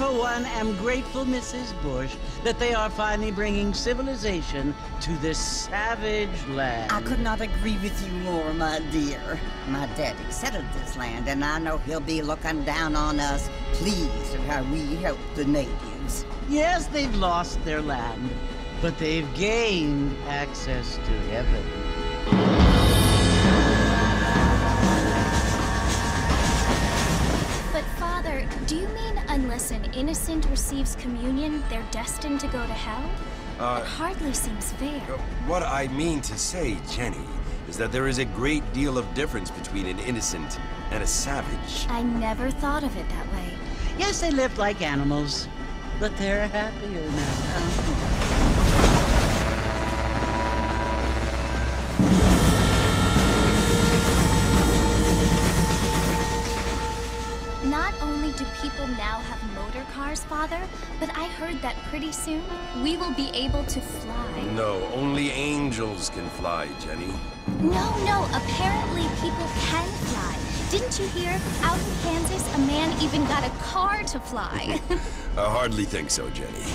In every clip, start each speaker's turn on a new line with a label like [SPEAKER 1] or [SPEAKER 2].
[SPEAKER 1] for one, am grateful, Mrs. Bush, that they are finally bringing civilization to this savage land.
[SPEAKER 2] I could not agree with you more, my dear. My daddy settled this land, and I know he'll be looking down on us, pleased at how we help the natives.
[SPEAKER 1] Yes, they've lost their land, but they've gained access to heaven.
[SPEAKER 3] But Father, do you mean unless an innocent receives communion, they're destined to go to hell? It hardly seems fair.
[SPEAKER 4] What I mean to say, Jenny, is that there is a great deal of difference between an innocent and a savage.
[SPEAKER 3] I never thought of it that way.
[SPEAKER 1] Yes, they lived like animals, but they're happier now.
[SPEAKER 3] Not only do people now have motor cars, Father, but I heard that pretty soon we will be able to fly.
[SPEAKER 4] No, only angels can fly, Jenny.
[SPEAKER 3] No, apparently people can fly. Didn't you hear? Out in Kansas, a man even got a car to fly.
[SPEAKER 4] I hardly think so, Jenny.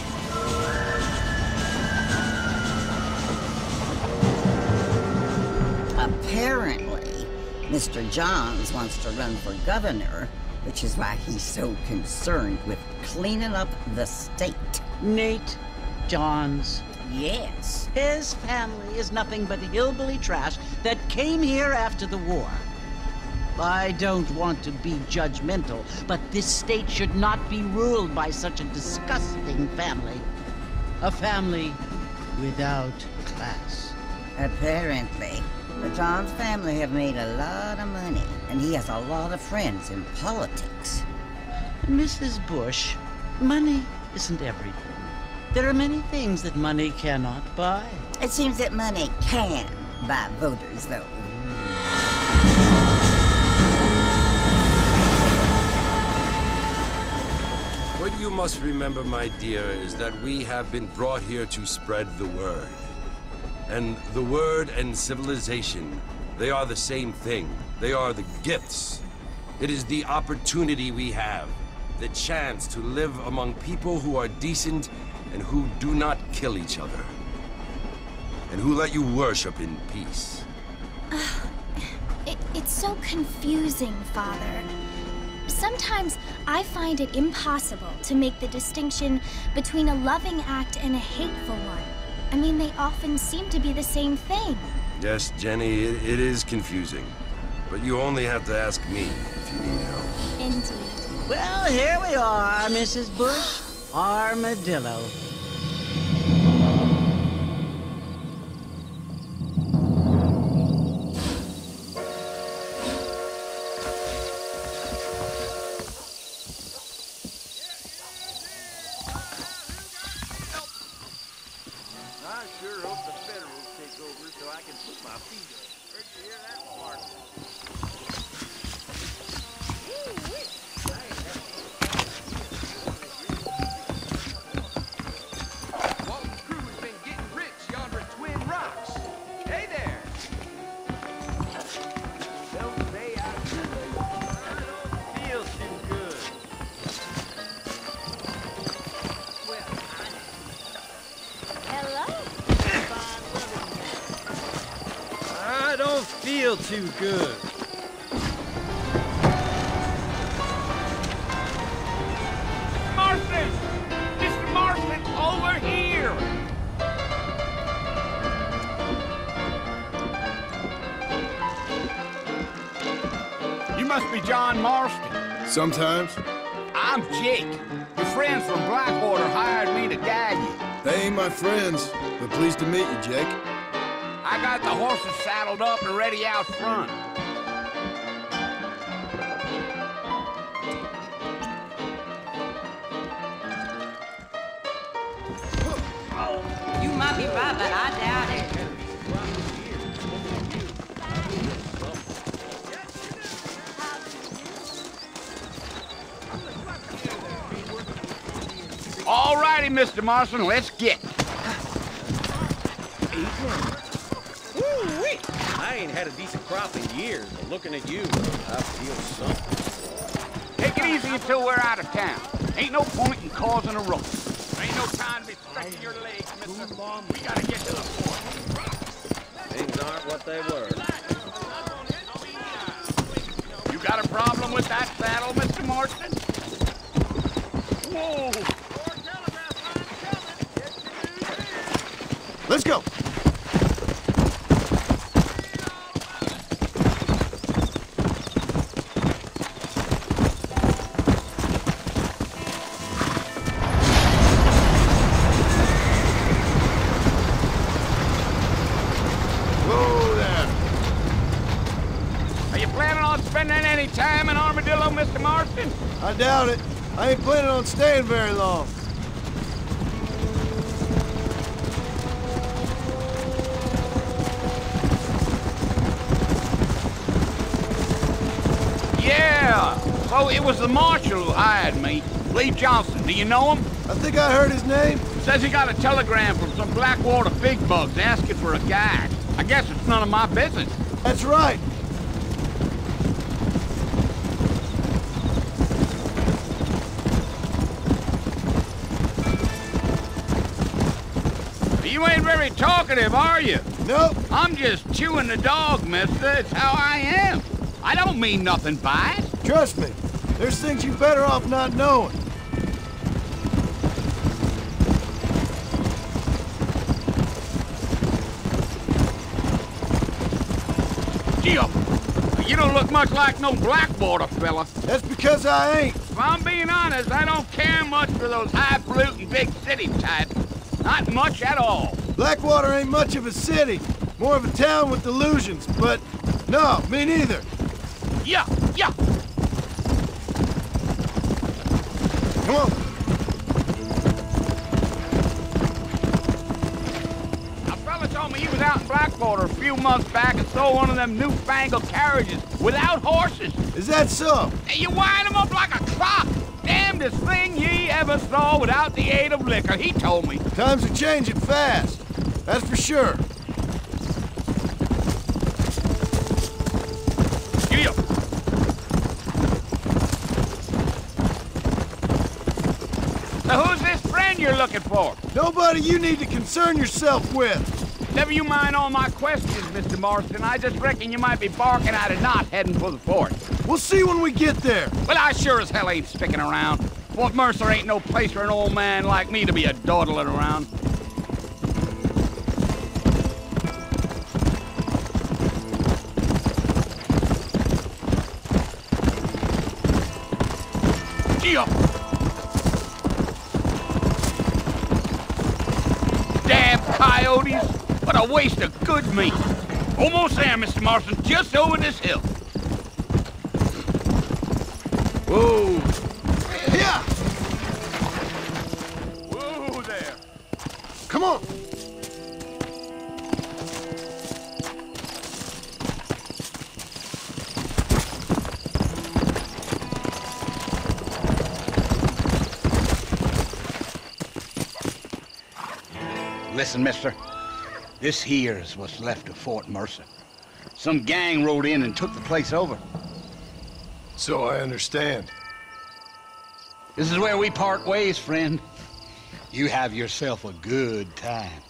[SPEAKER 2] Apparently, Mr. Johns wants to run for governor, which is why he's so concerned with cleaning up the state.
[SPEAKER 1] Nate Johns.
[SPEAKER 2] Yes.
[SPEAKER 1] His family is nothing but hillbilly trash that came here after the war. I don't want to be judgmental, but this state should not be ruled by such a disgusting family. A family without class.
[SPEAKER 2] Apparently. The Johns family have made a lot of money, and he has a lot of friends in politics.
[SPEAKER 1] Mrs. Bush, money isn't everything. There are many things that money cannot buy.
[SPEAKER 2] It seems that money can buy voters, though.
[SPEAKER 4] What you must remember, my dear, is that we have been brought here to spread the word. And the word and civilization, they are the same thing. They are the gifts. It is the opportunity we have, the chance to live among people who are decent and who do not kill each other. And who let you worship in peace.
[SPEAKER 3] It's so confusing, Father. Sometimes I find it impossible to make the distinction between a loving act and a hateful one. I mean, they often seem to be the same thing.
[SPEAKER 4] Yes, Jenny, it is confusing. But you only have to ask me if you need help.
[SPEAKER 3] Indeed.
[SPEAKER 1] Well, here we are, Mrs. Bush. Armadillo.
[SPEAKER 5] I sure hope the Federals take over so I can put my feet up. Where'd you hear that, Mark? Walton's crew has been getting rich yonder at Twin Rocks. Hey there! Don't say I don't feel too good. Well,
[SPEAKER 3] Hello?
[SPEAKER 5] I don't feel too good.
[SPEAKER 6] Marston! Mr. Marston, over here! You must be John Marston.
[SPEAKER 7] Sometimes.
[SPEAKER 6] I'm Jake. Your friends from Blackwater hired me to guide you.
[SPEAKER 7] They ain't my friends, but pleased to meet you, Jake.
[SPEAKER 6] I got the horses saddled up and ready out front.
[SPEAKER 8] You might be right, but I doubt it.
[SPEAKER 6] All righty, Mr. Marston, let's get.
[SPEAKER 5] Woo-wee! I ain't had a decent crop in years, but looking at you, I feel something.
[SPEAKER 6] Take it easy until we're out of town. Ain't no point in causing a ruckus. There ain't no time to be stretching your legs, mister. We gotta get to the fort.
[SPEAKER 5] Things aren't what they were.
[SPEAKER 6] You got a problem with that saddle, Mr. Marston? Whoa!
[SPEAKER 7] Let's go.
[SPEAKER 6] Spending any time in Armadillo, Mr. Marston?
[SPEAKER 7] I doubt it. I ain't planning on staying very long.
[SPEAKER 6] Yeah. So it was the marshal who hired me. Lee Johnson. Do you know him?
[SPEAKER 7] I think I heard his name.
[SPEAKER 6] Says he got a telegram from some Blackwater big bugs asking for a guide. I guess it's none of my business.
[SPEAKER 7] That's right.
[SPEAKER 6] You ain't very talkative, are you?
[SPEAKER 7] Nope.
[SPEAKER 6] I'm just chewing the dog, mister. It's how I am. I don't mean nothing by it.
[SPEAKER 7] Trust me. There's things you better off not knowing.
[SPEAKER 6] Gee-up. You don't look much like no Blackwater fella.
[SPEAKER 7] That's because I ain't.
[SPEAKER 6] If I'm being honest, I don't care much for those highfalutin big city types. Not much at all.
[SPEAKER 7] Blackwater ain't much of a city. More of a town with illusions, but no, me neither.
[SPEAKER 6] Yeah.
[SPEAKER 7] Come on.
[SPEAKER 6] A fella told me he was out in Blackwater a few months back and stole one of them newfangled carriages without horses.
[SPEAKER 7] Is that so?
[SPEAKER 6] And you wind him up like a clock. Damnedest thing ye ever saw without the aid of liquor, he told me.
[SPEAKER 7] Times are changing fast. That's for sure.
[SPEAKER 6] Yeah. So who's this friend you're looking for?
[SPEAKER 7] Nobody you need to concern yourself with.
[SPEAKER 6] Never you mind all my questions, Mr. Marston. I just reckon you might be barking out a knot heading for the fort.
[SPEAKER 7] We'll see when we get there.
[SPEAKER 6] Well, I sure as hell ain't sticking around. Fort Mercer ain't no place for an old man like me to be a dawdling around. Gee up! Damn coyotes! What a waste of good meat! Almost there, Mr. Marston, just over this hill.
[SPEAKER 7] Whoa! Yeah!
[SPEAKER 6] Whoa there!
[SPEAKER 7] Come on!
[SPEAKER 6] Listen, mister. This here is what's left of Fort Mercer. Some gang rode in and took the place over.
[SPEAKER 7] So I understand.
[SPEAKER 6] This is where we part ways, friend. You have yourself a good time.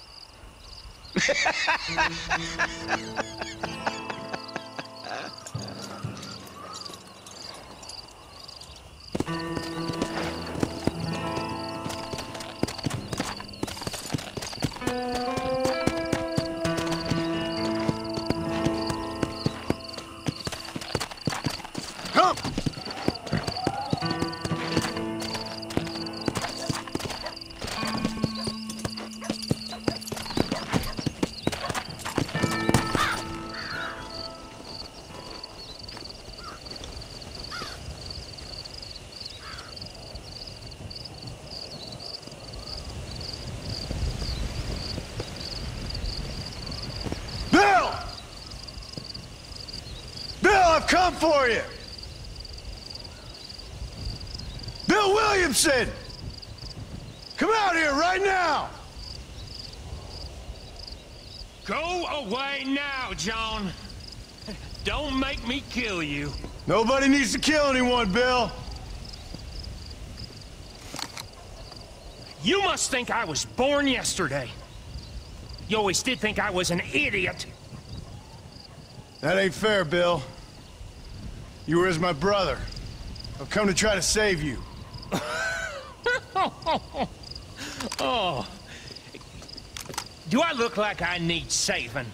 [SPEAKER 7] Come! Bill! Bill, I've come for you! Bill Williamson! Come out here right now!
[SPEAKER 9] Go away now, John. Don't make me kill you.
[SPEAKER 7] Nobody needs to kill anyone, Bill.
[SPEAKER 9] You must think I was born yesterday. You always did think I was an idiot.
[SPEAKER 7] That ain't fair, Bill. You were as my brother. I've come to try to save you.
[SPEAKER 9] Oh. Do I look like I need saving?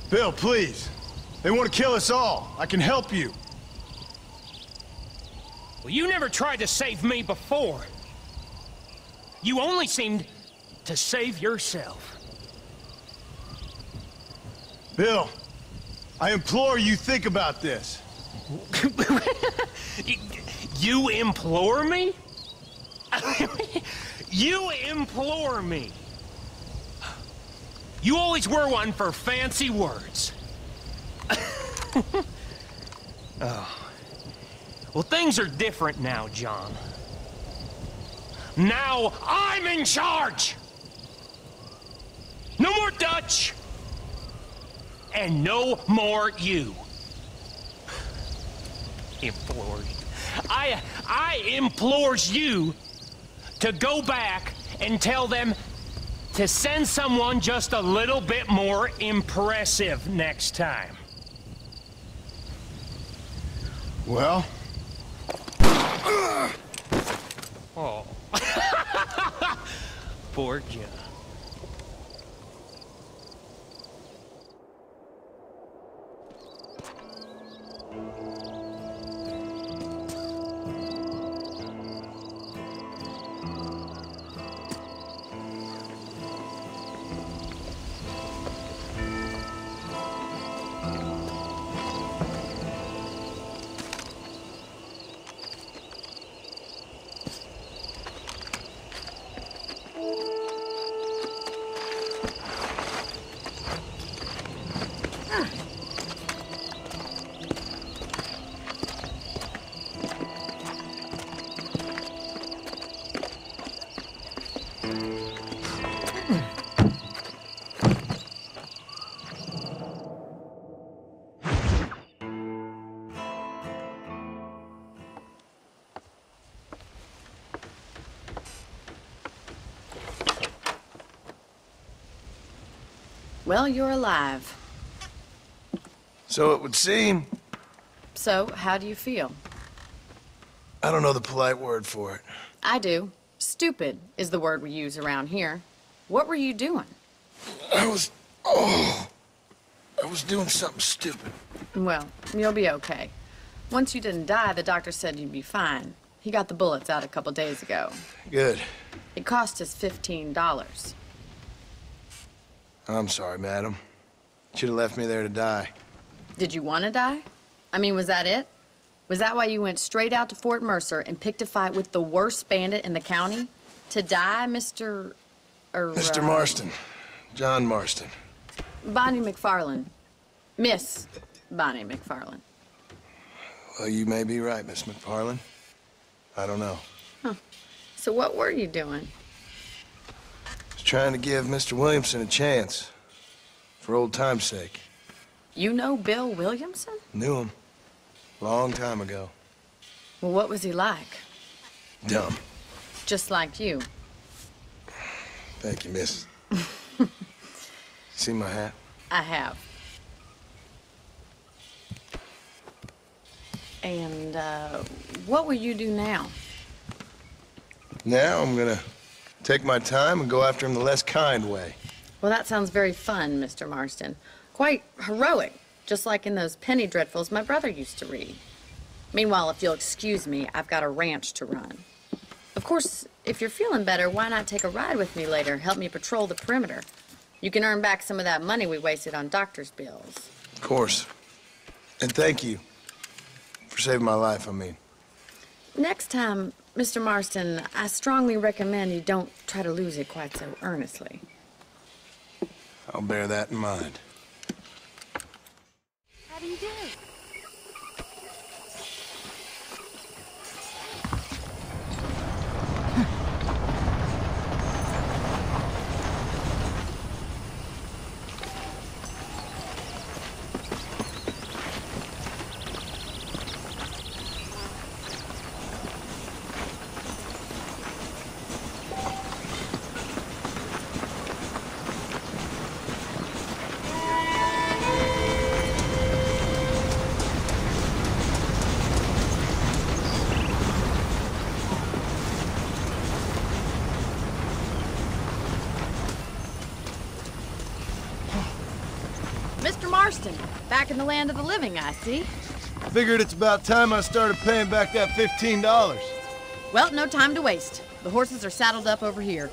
[SPEAKER 7] Bill, please. They want to kill us all. I can help you.
[SPEAKER 9] Well, you never tried to save me before. You only seemed to save yourself.
[SPEAKER 7] Bill, I implore you think about this.
[SPEAKER 9] You implore me? You implore me? You always were one for fancy words. Oh. Well, things are different now, John. Now I'm in charge! No more Dutch! And no more you. Implores. I implores you to go back and tell them to send someone just a little bit more impressive next time.
[SPEAKER 7] Well?
[SPEAKER 9] Oh. Poor John.
[SPEAKER 8] Well, you're alive.
[SPEAKER 7] So it would seem.
[SPEAKER 8] So, how do you feel?
[SPEAKER 7] I don't know the polite word for it.
[SPEAKER 8] I do. Stupid is the word we use around here. What were you doing?
[SPEAKER 7] I was doing something stupid.
[SPEAKER 8] Well, you'll be okay. Once you didn't die, the doctor said you'd be fine. He got the bullets out a couple days ago.
[SPEAKER 7] Good.
[SPEAKER 8] It cost us $15.
[SPEAKER 7] I'm sorry, madam. Should have left me there to die.
[SPEAKER 8] Did you want to die? I mean, was that it? Was that why you went straight out to Fort Mercer and picked a fight with the worst bandit in the county? To die, Mr.
[SPEAKER 7] Mr. Marston. John Marston.
[SPEAKER 8] Bonnie McFarland. Miss Bonnie McFarland.
[SPEAKER 7] Well, you may be right, Miss McFarland. I don't know.
[SPEAKER 8] Huh. So what were you doing?
[SPEAKER 7] I was trying to give Mr. Williamson a chance. For old time's sake.
[SPEAKER 8] You know Bill Williamson?
[SPEAKER 7] Knew him. Long time ago.
[SPEAKER 8] Well, what was he like?
[SPEAKER 7] Dumb.
[SPEAKER 8] Just like you.
[SPEAKER 7] Thank you, miss. See my hat?
[SPEAKER 8] I have. And, what will you do now?
[SPEAKER 7] Now I'm gonna take my time and go after him the less kind way.
[SPEAKER 8] Well, that sounds very fun, Mr. Marston. Quite heroic, just like in those penny dreadfuls my brother used to read. Meanwhile, if you'll excuse me, I've got a ranch to run. Of course, if you're feeling better, why not take a ride with me later? Help me patrol the perimeter. You can earn back some of that money we wasted on doctor's bills.
[SPEAKER 7] Of course. And thank you. For saving my life, I mean.
[SPEAKER 8] Next time, Mr. Marston, I strongly recommend you don't try to lose it quite so earnestly.
[SPEAKER 7] I'll bear that in mind.
[SPEAKER 3] How do you do?
[SPEAKER 8] Marston. Back in the land of the living, I see.
[SPEAKER 7] Figured it's about time I started paying back that $15.
[SPEAKER 8] Well, no time to waste. The horses are saddled up over here.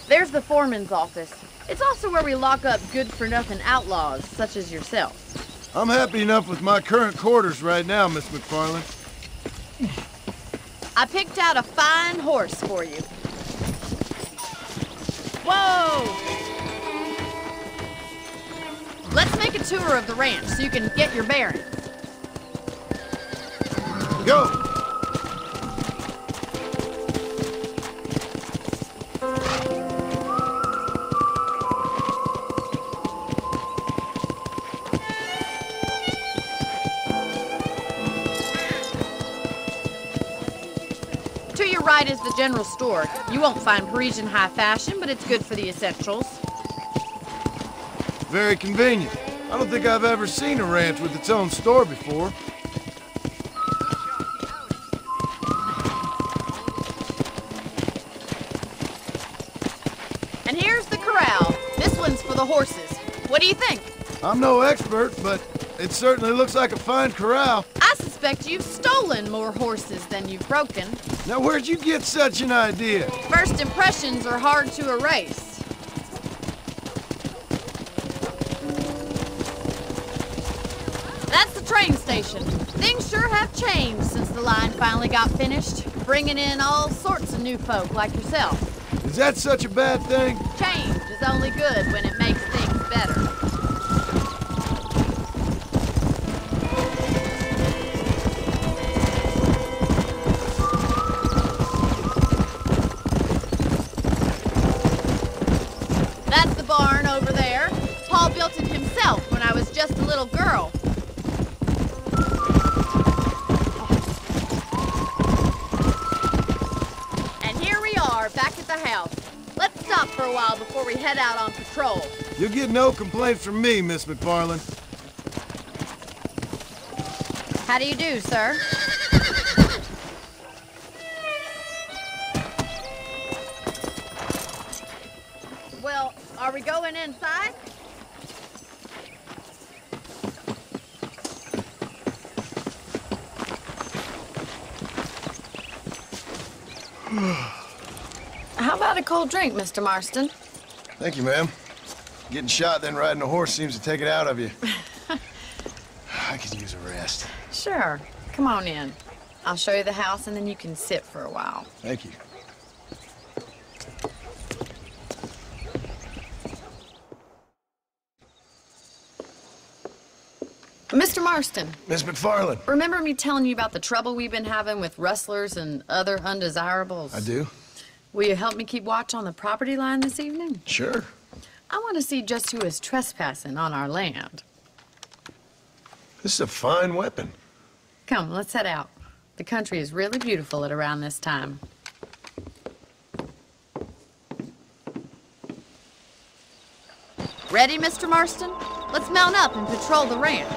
[SPEAKER 8] There's the foreman's office. It's also where we lock up good-for-nothing outlaws, such as yourself.
[SPEAKER 7] I'm happy enough with my current quarters right now, Miss McFarland.
[SPEAKER 8] I picked out a fine horse for you. Whoa! Let's make a tour of the ranch so you can get your bearings.
[SPEAKER 7] Go!
[SPEAKER 8] To your right is the general store. You won't find Parisian high fashion, but it's good for the essentials.
[SPEAKER 7] Very convenient. I don't think I've ever seen a ranch with its own store before.
[SPEAKER 8] And here's the corral. This one's for the horses. What do you think?
[SPEAKER 7] I'm no expert, but it certainly looks like a fine corral.
[SPEAKER 8] I suspect you've stolen more horses than you've broken.
[SPEAKER 7] Now, where'd you get such an idea?
[SPEAKER 8] First impressions are hard to erase. That's the train station. Things sure have changed since the line finally got finished, bringing in all sorts of new folk like yourself.
[SPEAKER 7] Is that such a bad thing?
[SPEAKER 8] Change is only good when it makes things better. That's the barn over there. Paul built it himself when I was just a little girl. And here we are, back at the house. Let's stop for a while before we head out on patrol.
[SPEAKER 7] You'll get no complaints from me, Miss McFarland.
[SPEAKER 8] How do you do, sir? Well, are we going inside? How about a cold drink, Mr. Marston?
[SPEAKER 7] Thank you, ma'am. Getting shot, then riding a horse seems to take it out of you. I could use a rest.
[SPEAKER 8] Sure. Come on in. I'll show you the house, and then you can sit for a while.
[SPEAKER 7] Thank you.
[SPEAKER 8] Mr. Marston,
[SPEAKER 7] Miss McFarland.
[SPEAKER 8] remember me telling you about the trouble we've been having with rustlers and other undesirables?
[SPEAKER 7] I do?
[SPEAKER 8] Will you help me keep watch on the property line this evening?
[SPEAKER 7] Sure.
[SPEAKER 8] I want to see just who is trespassing on our land.
[SPEAKER 7] This is a fine weapon.
[SPEAKER 8] Come, let's head out. The country is really beautiful at around this time. Ready, Mr. Marston? Let's mount up and patrol the ranch.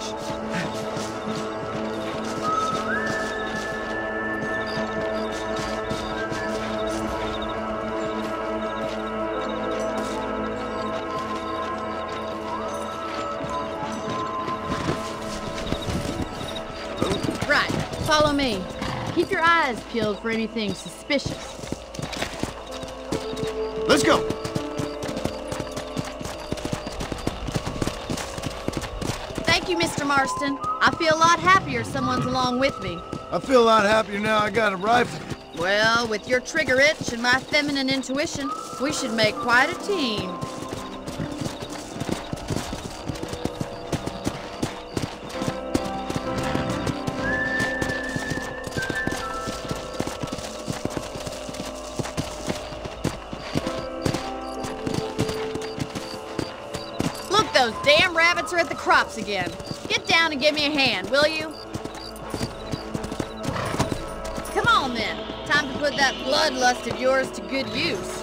[SPEAKER 8] Right, follow me. Keep your eyes peeled for anything suspicious.
[SPEAKER 7] Let's go.
[SPEAKER 8] Thank you, Mr. Marston. I feel a lot happier someone's along with me.
[SPEAKER 7] I feel a lot happier now I got a rifle.
[SPEAKER 8] Well, with your trigger itch and my feminine intuition, we should make quite a team. Look, those damn rabbits are at the crops again. Get down and give me a hand, will you? Come on, then. Time to put that bloodlust of yours to good use.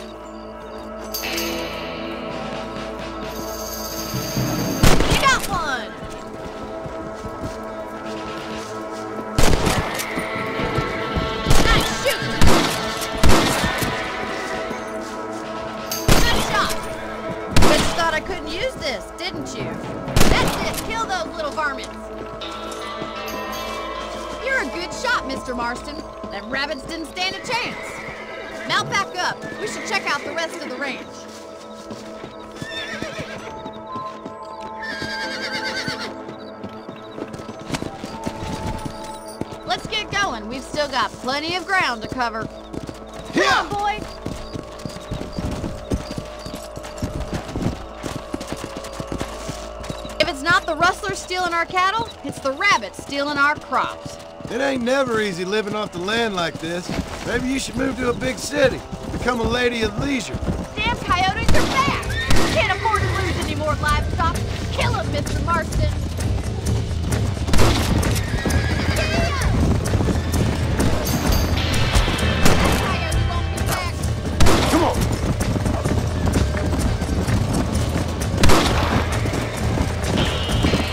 [SPEAKER 8] You got one! not, Mr. Marston. Them rabbits didn't stand a chance. Mount back up. We should check out the rest of the ranch. Let's get going. We've still got plenty of ground to cover. Come on, boy. If it's not the rustlers stealing our cattle, it's the rabbits stealing our crops.
[SPEAKER 7] It ain't never easy living off the land like this. Maybe you should move to a big city. Become a lady of leisure.
[SPEAKER 8] Damn coyotes are back! Can't afford to lose any more livestock. Kill them, Mr. Marston.
[SPEAKER 7] Come on!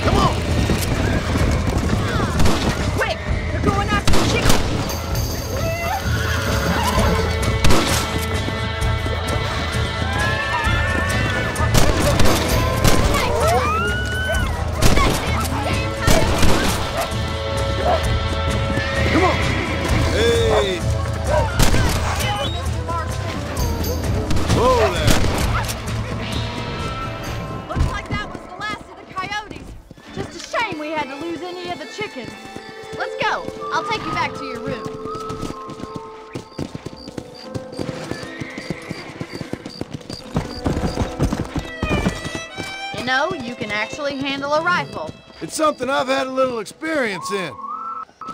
[SPEAKER 7] Come on!
[SPEAKER 8] Quick! They're going after the chicken!
[SPEAKER 7] Come on! Hey!
[SPEAKER 8] Mr. Marston.
[SPEAKER 7] Whoa there!
[SPEAKER 8] Looks like that was the last of the coyotes. Just a shame we had to lose any of the chickens. Let's go. I'll take you back to your room. You know, you can actually handle a rifle.
[SPEAKER 7] It's something I've had a little experience in.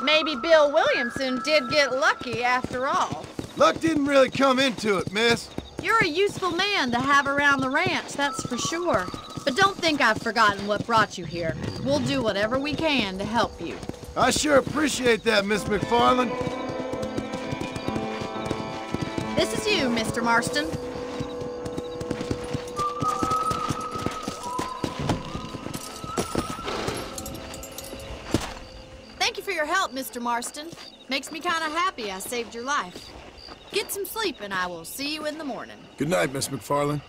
[SPEAKER 8] Maybe Bill Williamson did get lucky after all.
[SPEAKER 7] Luck didn't really come into it, miss.
[SPEAKER 8] You're a useful man to have around the ranch, that's for sure. But don't think I've forgotten what brought you here. We'll do whatever we can to help you.
[SPEAKER 7] I sure appreciate that, Miss McFarland.
[SPEAKER 8] This is you, Mr. Marston. Thank you for your help, Mr. Marston. Makes me kind of happy I saved your life. Get some sleep and I will see you in the morning.
[SPEAKER 7] Good night, Miss McFarland.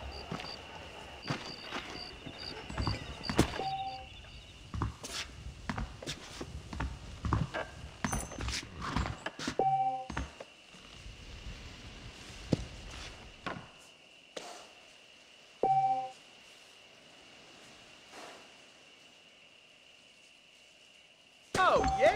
[SPEAKER 5] Oh, yeah?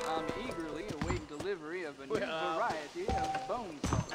[SPEAKER 5] I'm eagerly awaiting delivery of a new variety of bone sauce.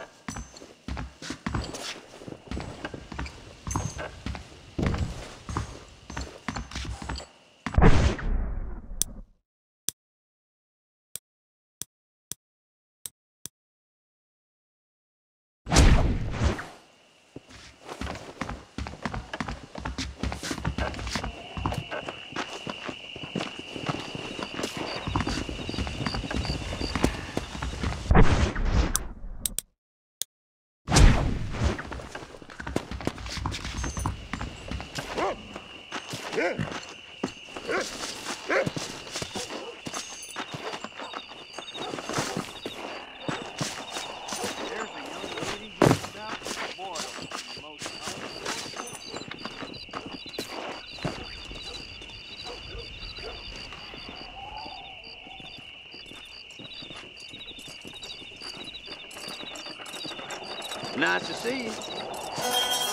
[SPEAKER 5] Nice to see you.